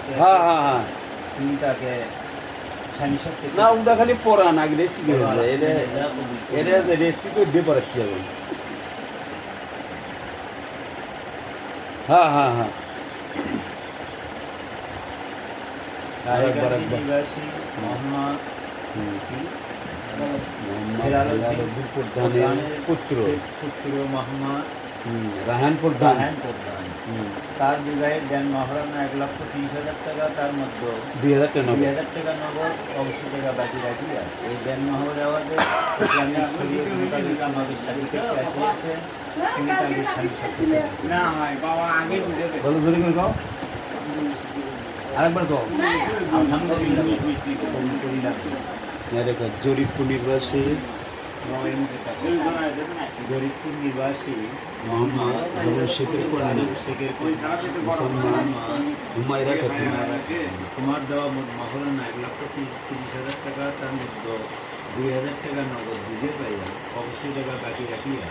শক্তি হ্যাঁ হ্যাঁ হ্যাঁ তুমি তাকে স্বামী শক্তি না ওটা খালি পড়ান আগে রেস্টি করে যায় এটা রেস্টি করে দিয়ে পড়াচ্ছি এখন হ্যাঁ হ্যাঁ হ্যাঁ কারাগান্দি নিবাসী মোহাম্মদ হেলালুদ্দিন প্রধানের পুত্র মোহাম্মদ রাহান প্রধান তার বিবাহের দেন মহারণা 1,30,000 টাকা, তার মধ্যে 2,000 টাকা নগদ, অবশ্যই টাকা বাকি রাখিয়া এই দেন মহর আওয়াজে ইসলামিক শরীয়ত মোতাবেক আমাদের সাথে আসিয়াছে, তিনি তাকে স্বামী শক্তি না ভাই বাবা আগে বুঝে দে বলো জোরে করে কও আরেকবার কও আলহামদুলিল্লাহ জরিপুর নিবাসী জরিপুর নিবাসী মোহাম্মদ হারুন শেখের কন্যা শেখের মুসলমান হুমায়রা খাতুন তোমার দেওয়া মোট মহারণা 1,30,000 টাকা, তার মধ্যে 2,000 টাকা নগদ বুঝে পাইয়া অবশ্যই টাকা বাকি রাখিয়া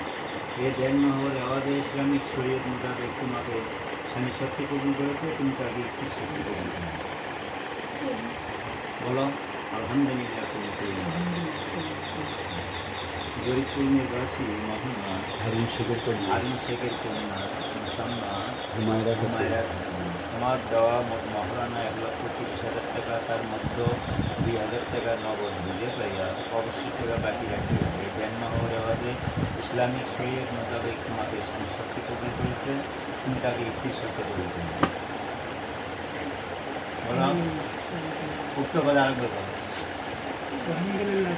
এ দেন মহর আওয়াজে ইসলামিক শরীয়ত মোতাবেক তোমাকে স্বামী শক্তি কবুল করেছে, তুমি তাকে স্ত্রী শক্তি কবুল করেছে। বলো আলহামদুলিল্লাহ। জরিপুর নিবাসী মোহাম্মদ হারুন শেখের কন্যা কন্যা মুসাম্মদ হুমায়রা হুমায়রা তোমার দেওয়া মোট মহারণা 1,30,000 টাকা, তার মধ্যে 2,000 টাকা নগদ বুঝে পাইয়া অবশ্যই টাকা বাকি রাখি এই দেন মহর আওয়াজে ইসলামিক শরীয়ত মোতাবেক তোমাকে স্বামী শক্তি কবুল করেছে, তুমি তাকে স্ত্রী শক্তি কবুল করেছে। বললাম উক্ত কথা আরেকবার বলো। আলহামদুলিল্লাহ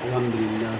আলহামদুলিল্লাহ